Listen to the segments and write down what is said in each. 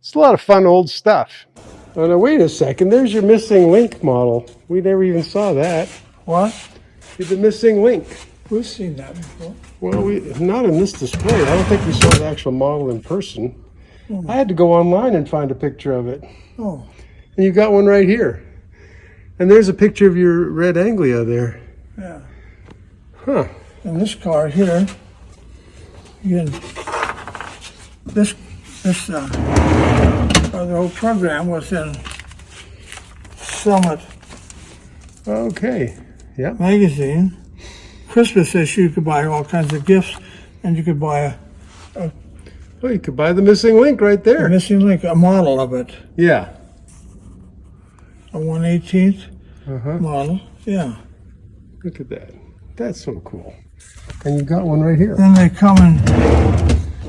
It's a lot of fun old stuff. Oh, now wait a second. There's your missing link model. We never even saw that. What? The missing link. We've seen that before. Well, not in this display. I don't think we saw the actual model in person. I had to go online and find a picture of it. Oh. And you got one right here. And there's a picture of your red Anglia there. Yeah. Huh. And this car here, again, the whole program was in Summit Okay. Yeah. magazine. Christmas issue, you could buy all kinds of gifts, and you could buy Well, you could buy the missing link right a there. missing link, a model of it, Yeah. a 1/18th Uh-huh. model. Yeah. Look at that. That's so cool. And you got one right here. Then they come in.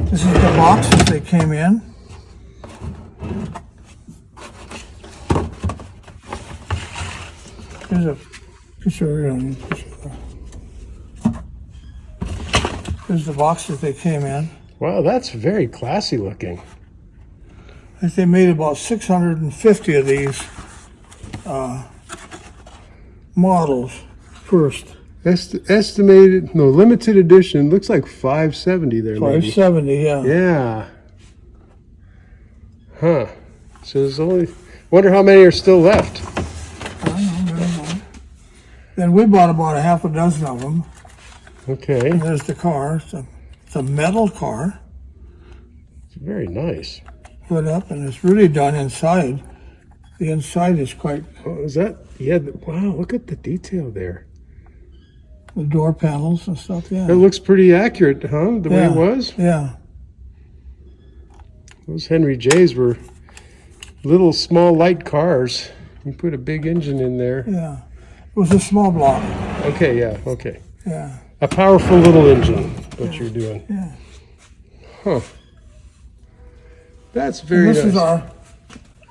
This is the boxes they came in. Here's a picture. Here's the boxes they came in. Wow, that's very classy looking. I think they made about 650 of these models first. Estimated, no, limited edition. Looks like 570 there, maybe. 570, yeah. Yeah. Huh. So there's only, wonder how many are still left. I don't know. Then we bought about a half a dozen of them. Okay. And there's the car. It's a metal car. It's very nice. Put up, and it's really done inside. The inside is quite, Oh, is that? Yeah. Wow, look at the detail there. the door panels and stuff, yeah. It looks pretty accurate, huh? The way it was? Yeah. Those Henry J's were little, small, light cars. You put a big engine in there. Yeah. It was a small block. Okay, yeah, okay. Yeah. A powerful little engine, what you're doing. Yeah. Huh. That's And very this nice. is our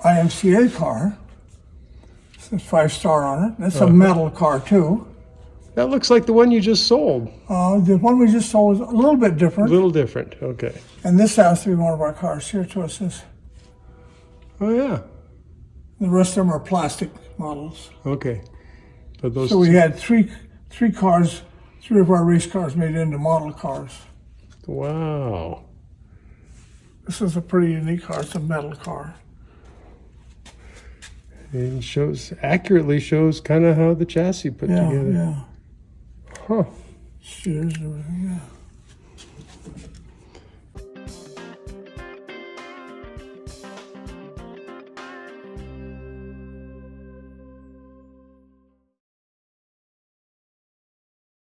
IMCA car. It says 5-star on it. It's a metal car too. That looks like the one you just sold. The one we just sold is a little bit A different. little different, okay. And this has to be one of our cars here too. It says Oh, yeah, the rest of them are plastic models. okay. But those So we two- had three cars, 3 of our race cars made into model cars. Wow. This is a pretty unique car. It's a metal car. It accurately shows kind of how the chassis put Yeah, together. yeah. Huh. Steers and everything, yeah.